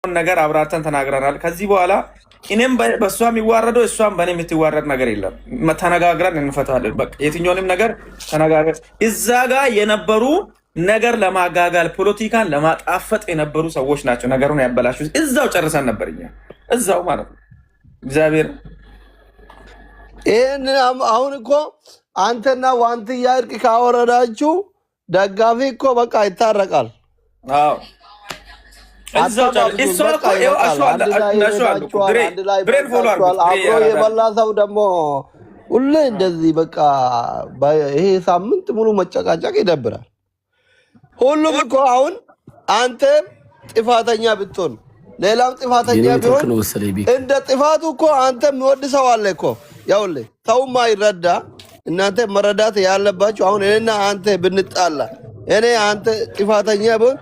ነገር አብራርተን ተናግረናል። ከዚህ በኋላ እኔም በእሷ የሚዋረደው እሷም በእኔ የምትዋረድ ነገር የለም። ተነጋግረን እንፈታለን። በቃ የትኛውንም ነገር ተነጋግረን እዛ ጋር የነበሩ ነገር ለማጋጋል ፖለቲካን ለማጣፈጥ የነበሩ ሰዎች ናቸው ነገሩን ያበላሹት። እዛው ጨርሰን ነበር እኛ እዛው ማለት ነው። እግዚአብሔር ይህን አሁን እኮ አንተና ዋንትያ እርቅ ካወረዳችሁ ደጋፊ እኮ በቃ ይታረቃል። አዎ አብሮ የበላ ሰው ደግሞ ሁሌ እንደዚህ በቃ ይሄ ሳምንት ሙሉ መጨቃጨቅ ይደብራል። ሁሉም እኮ አሁን አንተም ጥፋተኛ ብትሆን ሌላም ጥፋተኛ ቢሆን እንደ ጥፋቱ እኮ አንተ የሚወድ ሰው አለ እኮ። ያውልህ ሰውማ ይረዳ። እናንተ መረዳት ያለባችሁ አሁን እኔና አንተ ብንጣላ እኔ አንተ ጥፋተኛ ቢሆን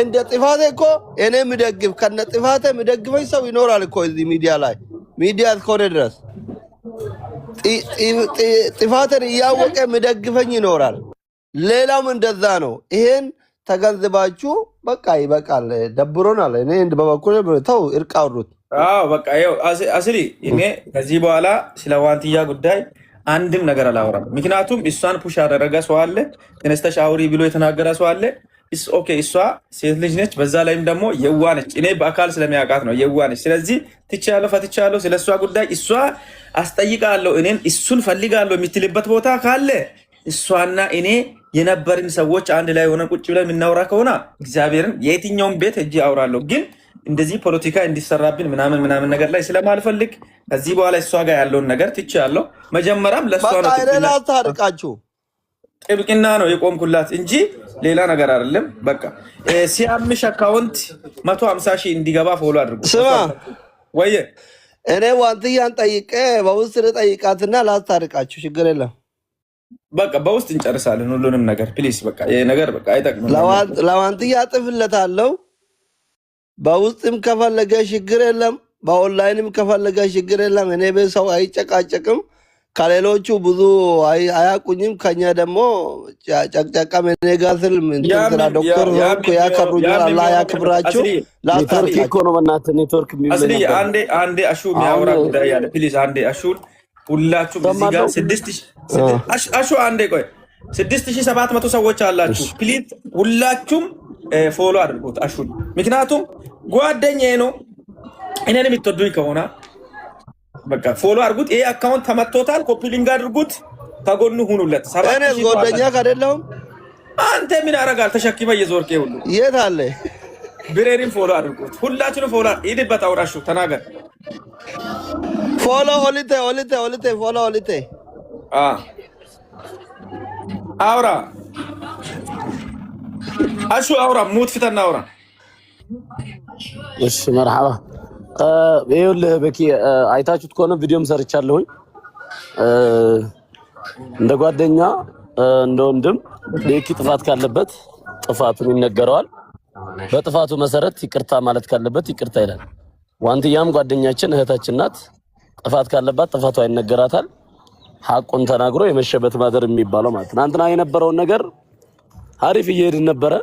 እንደ ጥፋቴ እኮ እኔ ምደግፍ ከነ ጥፋቴ ምደግፈኝ ሰው ይኖራል እኮ እዚህ ሚዲያ ላይ ሚዲያ እስከሆነ ድረስ ጥፋትን እያወቀ ምደግፈኝ ይኖራል። ሌላም እንደዛ ነው። ይሄን ተገንዝባችሁ በቃ ይበቃል፣ ደብሮናል። እኔ በበኩሌ ተው እርቅ አውሩት። አዎ በቃ ይኸው አስሊ እኔ ከዚህ በኋላ ስለ ዋንትያ ጉዳይ አንድም ነገር አላወራም። ምክንያቱም እሷን ፑሽ ያደረገ ሰው አለ፣ ተነስተሽ አውሪ ብሎ የተናገረ ሰው አለ። ኦኬ እሷ ሴት ልጅ ነች፣ በዛ ላይም ደግሞ የዋ ነች። እኔ በአካል ስለሚያውቃት ነው የዋ ነች። ስለዚህ ትቻለሁ፣ ፈትቻለሁ። ስለ እሷ ጉዳይ እሷ አስጠይቃለሁ፣ እኔን እሱን ፈልጋለሁ የምትልበት ቦታ ካለ እሷና እኔ የነበርን ሰዎች አንድ ላይ ሆነን ቁጭ ብለን የምናወራ ከሆነ እግዚአብሔርን የትኛውን ቤት እጅ አውራለሁ። ግን እንደዚህ ፖለቲካ እንዲሰራብን ምናምን ነገር ላይ ስለማልፈልግ ከዚህ በኋላ እሷ ጋር ያለውን ነገር ትቻለሁ። መጀመሪያም ለእሷ ነው ታርቃችሁ ጥብቅና ነው የቆምኩላት እንጂ ሌላ ነገር አይደለም። በቃ ሲያምሽ አካውንት 150 ሺህ እንዲገባ ፎሎ አድርጉ። ስማ ወይ እኔ ዋንትያን ጠይቄ በውስጥ ጠይቃትና ላስታርቃችሁ፣ ችግር የለም። በቃ በውስጥ እንጨርሳለን ሁሉንም ነገር ፕሊስ። በቃ ይሄ ነገር በቃ አይጠቅምም። ለዋንትያ ጥፍለታለሁ። በውስጥም ከፈለገ ችግር የለም፣ በኦንላይንም ከፈለገ ችግር የለም። እኔ በሰው አይጨቃጨቅም። ከሌሎቹ ብዙ አያቁኝም። ከኛ ደግሞ ጨቅጨቃም እኔ ጋር ስል እንትና ዶክተር ሆንኩ ያከብሩኛል። አላህ ያክብራችሁ። ኔትወርክ እኮ ነው በእናትህ ኔትወርክ አስሊ አንዴ አሹ የሚያወራ ጉዳይ ያለ ፕሊዝ አንዴ አሹን ሁላችሁም እዚህ ጋር 6000 አሹ አንዴ ቆይ 6700 ሰዎች አላችሁ። ፕሊዝ ሁላችሁም ፎሎ አድርጉት አሹን። ምክንያቱም ጓደኛዬ ነው። እኔን የምትወዱኝ ከሆነ በቃ ፎሎ አድርጉት። ይሄ አካውንት ተመቶታል፣ ኮፒ ሊንክ አድርጉት፣ ከጎኑ ሁኑለት። እኔ ጓደኛ አይደለሁም። አንተ ምን አረጋል? ተሸክመ እየዞርክ ሁሉ የት አለ? ብሬሪን ፎሎ አድርጉት። ሁላችሁንም ፎሎ ይድበት። አውራሹ ተናገር። ፎሎ ኦሊቴ ፎሎ ኦሊቴ አውራ አሹ አውራ ሙት ፍተና አውራ። እሺ መርሐባ። ይኸውልህ በቂ አይታችሁት ከሆነ ቪዲዮም ሰርቻለሁኝ። እንደ ጓደኛ እንደ ወንድም ቤኪ ጥፋት ካለበት ጥፋቱን ይነገረዋል። በጥፋቱ መሰረት ይቅርታ ማለት ካለበት ይቅርታ ይላል። ዋንትያም ጓደኛችን እህታችን ናት። ጥፋት ካለባት ጥፋቷ ይነገራታል። ሐቁን ተናግሮ የመሸበት ማደር የሚባለው ማለት ትናንትና የነበረውን ነገር አሪፍ እየሄድን ነበረ።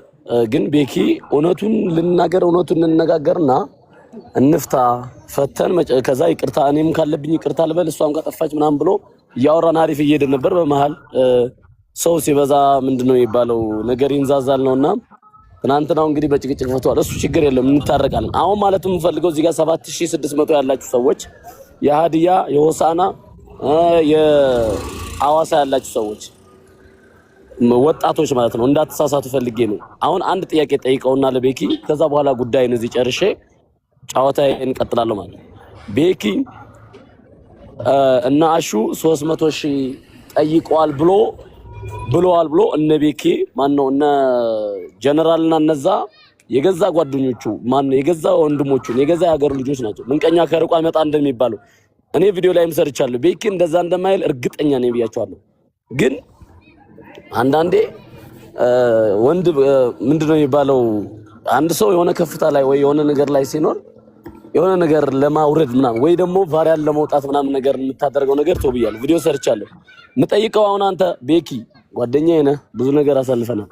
ግን ቤኪ እውነቱን እንነጋገርና እንፍታ ፈተን ከዛ ይቅርታ እኔም ካለብኝ ይቅርታ ልበል እሷም ካጠፋች ምናምን ብሎ እያወራን አሪፍ እየሄድን ነበር። በመሃል ሰው ሲበዛ ምንድነው የሚባለው ነገር ይንዛዛል ነውና ትናንትናው እንግዲህ በጭቅጭቅ ፈቷል። እሱ ችግር የለም እንታረቃለን። አሁን ማለት የምፈልገው እዚህ ጋር 7600 ያላችሁ ሰዎች የሃዲያ የሆሳና የአዋሳ ያላችሁ ሰዎች ወጣቶች ማለት ነው እንዳትሳሳቱ ፈልጌ ነው። አሁን አንድ ጥያቄ ጠይቀውና ለቤኪ ከዛ በኋላ ጉዳይን እዚህ ጨርሼ ጫወታዬን እንቀጥላለሁ ማለት ነው። ቤኪ እና አሹ 300 ሺህ ጠይቀዋል ብሎ እነ ቤኪ ማነው እነ ጀነራልና እነዛ የገዛ ጓደኞቹ ማነው የገዛ ወንድሞቹ የገዛ ያገር ልጆች ናቸው። ምንቀኛ ከርቋ ይመጣ እንደሚባለው እኔ ቪዲዮ ላይም ሰርቻለሁ። ቤኪ እንደዛ እንደማይል እርግጠኛ ነኝ ብያቸዋለሁ። ግን አንዳንዴ ወንድ ምንድነው የሚባለው አንድ ሰው የሆነ ከፍታ ላይ ወይ የሆነ ነገር ላይ ሲኖር የሆነ ነገር ለማውረድ ምናምን ወይ ደግሞ ቫሪያል ለመውጣት ምናምን ነገር የምታደርገው ነገር ተውብያለሁ። ቪዲዮ ሰርቻለሁ። ምጠይቀው አሁን አንተ ቤኪ ጓደኛዬ ነህ፣ ብዙ ነገር አሳልፈናል።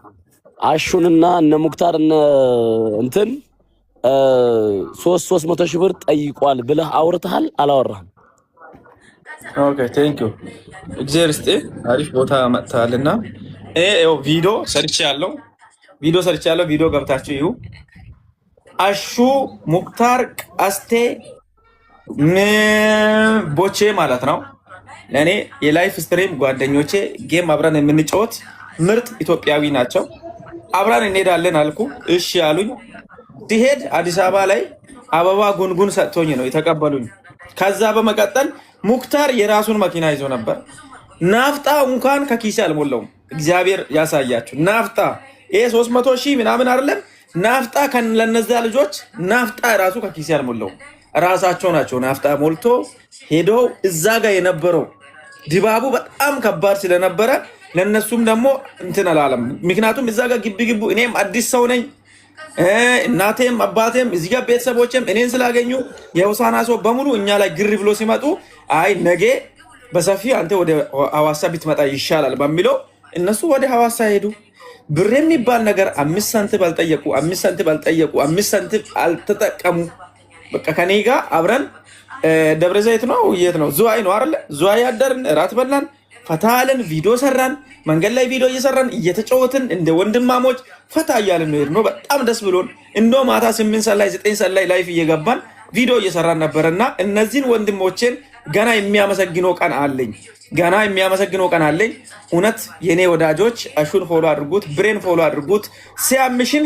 አሹንና እነ ሙክታር እነ እንትን $300 ሺህ ብር ጠይቋል ብለህ አውርተሃል አላወራህም? ኦኬ ቴንክ ዩ እግዚአብሔር ይስጥህ። አሪፍ ቦታ መጥተሃልና ይኸው ቪዲዮ ሰርቻለሁ። ቪዲዮ ገብታችሁ ይሁ አሹ ሙክታር ቀስቴ ቦቼ ማለት ነው። ለእኔ የላይፍ ስትሪም ጓደኞቼ ጌም አብረን የምንጫወት ምርጥ ኢትዮጵያዊ ናቸው። አብረን እንሄዳለን አልኩ። እሺ ያሉኝ። ሲሄድ አዲስ አበባ ላይ አበባ ጉንጉን ሰጥቶኝ ነው የተቀበሉኝ። ከዛ በመቀጠል ሙክታር የራሱን መኪና ይዞ ነበር። ናፍጣ እንኳን ከኪሴ አልሞላውም። እግዚአብሔር ያሳያችሁ። ናፍጣ ይሄ 300 ሺህ ምናምን አይደለም። ናፍጣ ለነዛ ልጆች ናፍጣ ራሱ ከኪሴ አልሞላውም። ራሳቸው ናቸው ናፍጣ ሞልቶ ሄደው እዛ ጋር የነበረው ድባቡ በጣም ከባድ ስለነበረ ለነሱም ደግሞ እንትን አላለም። ምክንያቱም እዛ ጋር ግቡ እኔም አዲስ ሰው ነኝ። እናቴም አባቴም እዚህ ጋር ቤተሰቦችም እኔን ስላገኙ የሆሳና ሰው በሙሉ እኛ ላይ ግር ብሎ ሲመጡ አይ ነገ በሰፊ አንተ ወደ ሐዋሳ ብትመጣ ይሻላል በሚለው እነሱ ወደ ሐዋሳ ሄዱ። ብር የሚባል ነገር 5 ሳንቲም አልጠየቁ፣ 5 ሳንቲም አልተጠቀሙ። በቃ ከኔ ጋር አብረን ደብረ ዘይት ነው የት ነው ዝዋይ ነው አይደለ? ዝዋይ ያደርን እራት በላን፣ ፈታልን፣ ቪዲዮ ሰራን። መንገድ ላይ ቪዲዮ እየሰራን እየተጫወትን እንደ ወንድማሞች ፈታ እያልን ነው የሄድነው። በጣም ደስ ብሎን እንዶ ማታ 8 ሰዓት ላይ 9 ሰዓት ላይ ላይፍ እየገባን ቪዲዮ እየሰራን ነበርና እነዚህን ወንድሞቼን ገና የሚያመሰግነው ቀን አለኝ። እውነት የኔ ወዳጆች አሹን ፎሎ አድርጉት፣ ብሬን ፎሎ አድርጉት። ሲያምሽን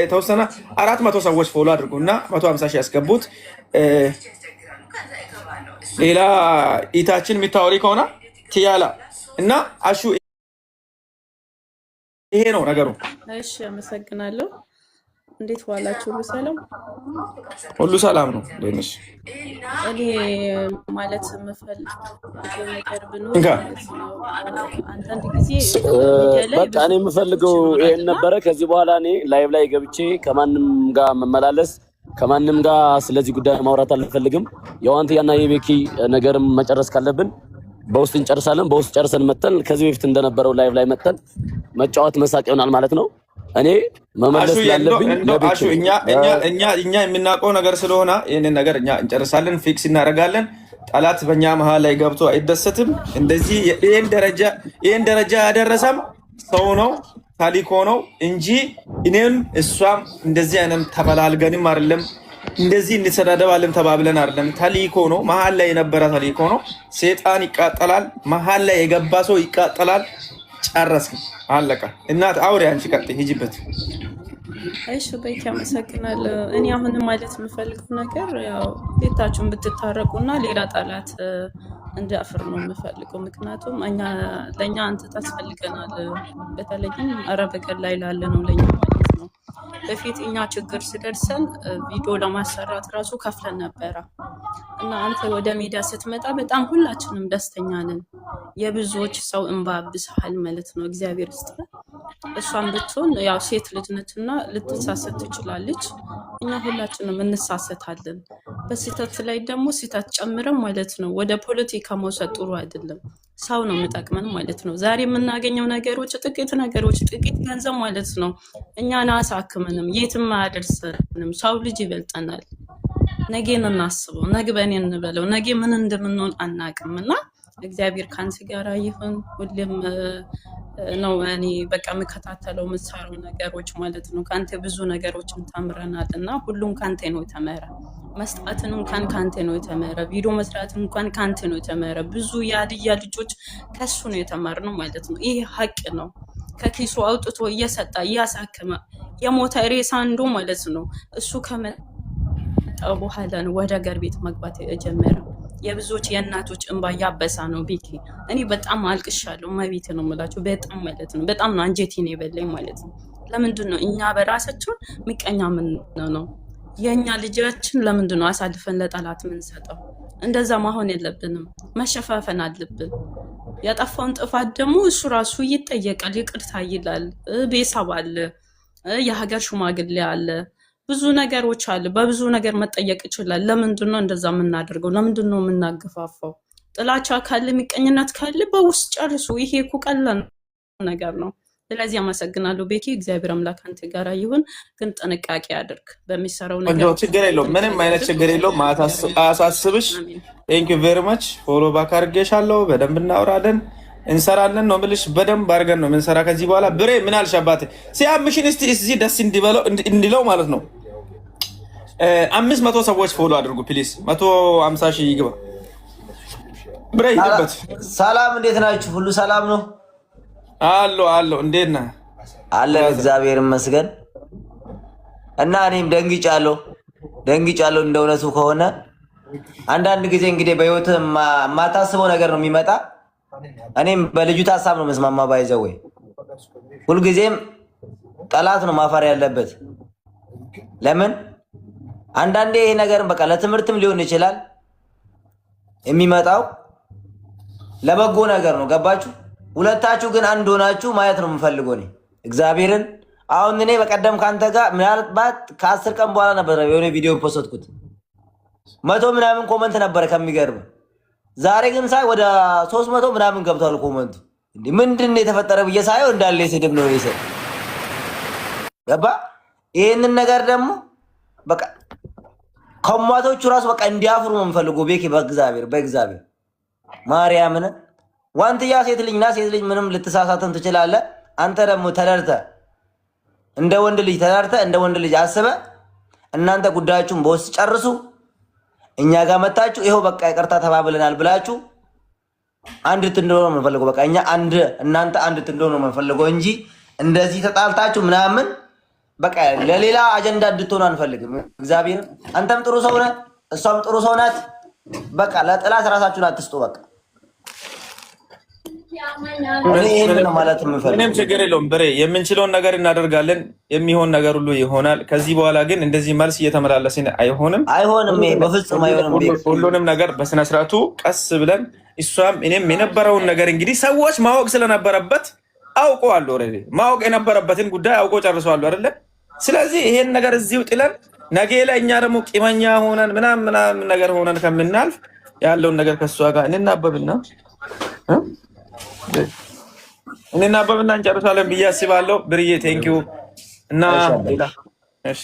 የተወሰነ 400 ሰዎች ፎሎ አድርጉና 150 ሺህ ያስገቡት። ሌላ ኢታችን የሚታወሪ ከሆነ ትያላ እና አሹ ይሄ ነው ነገሩ። እሺ አመሰግናለሁ። እንዴት ዋላችሁ? ሁሉ ሰላም ነው። ለነሽ እኔ ማለት የምፈልገው ነገር ብኖር አንዳንድ ጊዜ በቃ እኔ የምፈልገው ይሄን ነበረ። ከዚህ በኋላ እኔ ላይቭ ላይ ገብቼ ከማንም ጋር መመላለስ ከማንም ጋር ስለዚህ ጉዳይ ማውራት አልፈልግም። የዋንትያና የቤኪ ነገርም መጨረስ ካለብን በውስጥ እንጨርሳለን። በውስጥ ጨርሰን መተን ከዚህ በፊት እንደነበረው ላይቭ ላይ መተን መጫወት መሳቅ ይሆናል ማለት ነው። እኔ መመለስ ያለብኝ አሹ እኛ የምናውቀው ነገር ስለሆነ ይሄንን ነገር እኛ እንጨርሳለን፣ ፊክስ እናደርጋለን። ጠላት በእኛ መሀል ላይ ገብቶ አይደሰትም። እንደዚህ ይሄን ደረጃ ያደረሰም ሰው ነው ታሊኮ ነው እንጂ እኔም እሷም እንደዚህ አይነት ተበላልገንም አይደለም፣ እንደዚህ እንሰዳደባለን ተባብለን አይደለም። ታሊኮ ነው፣ መሀል ላይ የነበረ ታሊኮ ነው። ሰይጣን ይቃጠላል፣ መሀል ላይ የገባ ሰው ይቃጠላል። ጨረስን፣ አለቀ። እናት አውሪ፣ አንቺ ቀጥይ፣ ሂጂበት። እሺ በቂ አመሰግናለሁ። እኔ አሁን ማለት የምፈልገው ነገር ያው ቤታችሁን ብትታረቁና ሌላ ጠላት እንዲያፍር ነው የምፈልገው። ምክንያቱም ለእኛ አንተ ታስፈልገናል። በተለይም አረብ ሀገር ላይ ላለ ነው ለእኛ ማለት ነው። በፊት እኛ ችግር ሲደርሰን ቪዲዮ ለማሰራት ራሱ ከፍለን ነበረ እና አንተ ወደ ሜዲያ ስትመጣ በጣም ሁላችንም ደስተኛ ነን። የብዙዎች ሰው እንባ ብስሃል ማለት ነው። እግዚአብሔር ይስጥ። እሷን ብትሆን ያው ሴት ልጅ ነችና ልትሳሰት ትችላለች። እኛ ሁላችንም እንሳሰታለን። በስህተት ላይ ደግሞ ስህተት ጨምረን ማለት ነው ወደ ፖለቲካ መውሰድ ጥሩ አይደለም። ሰው ነው የሚጠቅመን ማለት ነው። ዛሬ የምናገኘው ነገሮች ጥቂት ገንዘብ ማለት ነው እኛን አያሳክመንም፣ የትም አያደርሰንም። ሰው ልጅ ይበልጠናል። ነገን እናስበው፣ ነገ በእኔ እንበለው። ነገ ምን እንደምንሆን አናቅም እና እግዚአብሔር ከአንቺ ጋር ይሁን። ሁሌም ነው እኔ በቃ የምከታተለው የምትሰራው ነገሮች ማለት ነው። ከአንተ ብዙ ነገሮችን ተምረናል እና ሁሉም ከአንተ ነው የተመረ። መስጣትን እንኳን ከአንተ ነው የተመረ። ቪዲዮ መስራትን እንኳን ከአንተ ነው የተመረ። ብዙ የሀዲያ ልጆች ከሱ ነው የተማርነው ማለት ነው። ይሄ ሀቅ ነው። ከኪሱ አውጥቶ እየሰጣ እያሳከመ የሞተ ሬሳ አንዱ ማለት ነው። እሱ ከመጣ በኋላ ነው ወደ ሀገር ቤት መግባት የጀመረ። የብዙዎች የእናቶች እንባ ያበሳ ነው። ቤኪ እኔ በጣም አልቅሻለሁ። ማቤት ነው የምላችሁ። በጣም ማለት ነው በጣም ነው አንጀቴን የበላኝ ማለት ነው። ለምንድን ነው እኛ በራሳችን ምቀኛ ምን ነው የእኛ ልጃችን ለምንድን ነው አሳልፈን ለጠላት የምንሰጠው? እንደዛ መሆን የለብንም። መሸፋፈን አለብን። ያጠፋውን ጥፋት ደግሞ እሱ ራሱ ይጠየቃል፣ ይቅርታ ይላል። ቤተሰብ አለ፣ የሀገር ሽማግሌ አለ፣ ብዙ ነገሮች አለ። በብዙ ነገር መጠየቅ ይችላል። ለምንድን ነው እንደዛ የምናደርገው? ለምንድን ነው የምናገፋፋው? ጥላቻ ካለ ምቀኝነት ካለ በውስጥ ጨርሱ። ይሄ እኮ ቀላል ነገር ነው። ስለዚህ አመሰግናለሁ ቤኪ። እግዚአብሔር አምላክ አንተ ጋር ይሁን፣ ግን ጥንቃቄ አድርግ በሚሰራው ነገር። ችግር የለውም፣ ምንም አይነት ችግር የለውም። አሳስብሽ። ቴንክ ዩ ቬሪ ማች። ፎሎ ባክ አድርጌሻለሁ። በደንብ እናወራለን፣ እንሰራለን ነው የምልሽ። በደንብ አድርገን ነው የምንሰራ ከዚህ በኋላ። ብሬ ምን አልሽ አባቴ? ሲያምሽን እስቲ እዚህ ደስ እንዲለው ማለት ነው። 500 ሰዎች ፎሎ አድርጉ ፕሊዝ። 150 ሺህ ይግባ። ብሬ ይደበት። ሰላም፣ እንዴት ናችሁ? ሁሉ ሰላም ነው? አሎ እንዴት ነህ? አለን እግዚአብሔር ይመስገን። እና እኔም ደንግጫለሁ እንደ እውነቱ ከሆነ አንዳንድ ጊዜ እንግዲህ በህይወት የማታስበው ነገር ነው የሚመጣ። እኔም በልጁ ሀሳብ ነው መስማማ ባይዘው ወይ ሁልጊዜም ጠላት ነው ማፈር ያለበት። ለምን አንዳንዴ ይሄ ነገር በቃ ለትምህርትም ሊሆን ይችላል የሚመጣው ለበጎ ነገር ነው። ገባችሁ? ሁለታችሁ ግን አንድ ሆናችሁ ማየት ነው የምፈልገው እኔ እግዚአብሔርን። አሁን እኔ በቀደም ካንተ ጋር ምናልባት ከ10 ቀን በኋላ ነበር የሆነ ቪዲዮ ፖስትኩት 100 ምናምን ኮመንት ነበር ከሚገርም። ዛሬ ግን ሳይ ወደ 300 ምናምን ገብቷል ኮመንቱ። እንዴ ምንድነው የተፈጠረ ብዬ ሳየው እንዳለ ስድብ ነው ይሰ ገባ። ይሄንን ነገር ደግሞ በቃ ከሟቶቹ ራሱ በቃ እንዲያፍሩ ነው የምፈልገው ቤኪ። በእግዚአብሔር ማርያምን ዋንትያ ሴት ልጅና ሴት ልጅ ምንም ልትሳሳተን ትችላለህ። አንተ ደግሞ ተደርተህ እንደ ወንድ ልጅ እንደ ወንድ ልጅ አስበህ እናንተ ጉዳያችሁን በውስጥ ጨርሱ። እኛ ጋር መጣችሁ ይሄው በቃ ይቅርታ ተባብለናል ብላችሁ አንድ ትንዶኖ ነው የምንፈልገው። በቃ እኛ አንድ እናንተ አንድ ትንዶኖ ነው የምንፈልገው እንጂ እንደዚህ ተጣልታችሁ ምናምን በቃ ለሌላ አጀንዳ እንድትሆኑ አንፈልግም። እግዚአብሔር አንተም ጥሩ ሰው ነህ፣ እሷም ጥሩ ሰው ናት። በቃ ለጥላት ራሳችሁን አትስጡ። በቃ ምንም ችግር የለውም ብሬ፣ የምንችለውን ነገር እናደርጋለን። የሚሆን ነገር ሁሉ ይሆናል። ከዚህ በኋላ ግን እንደዚህ መልስ እየተመላለስን አይሆንም፣ በፍጹም አይሆንም። ሁሉንም ነገር በስነስርዓቱ ቀስ ብለን እሷም እኔም የነበረውን ነገር እንግዲህ ሰዎች ማወቅ ስለነበረበት አውቀዋል። ኦልሬዲ ማወቅ የነበረበትን ጉዳይ አውቆ ጨርሰዋል አይደለ? ስለዚህ ይሄን ነገር እዚሁ ጥለን ነገ ላይ እኛ ደግሞ ቂመኛ ሆነን ምናምን ነገር ሆነን ከምናልፍ ያለውን ነገር ከሷ ጋር እንናበብና እንጨርሳለን ብዬ አስባለሁ። ብርዬ ቴንኪው እና እሺ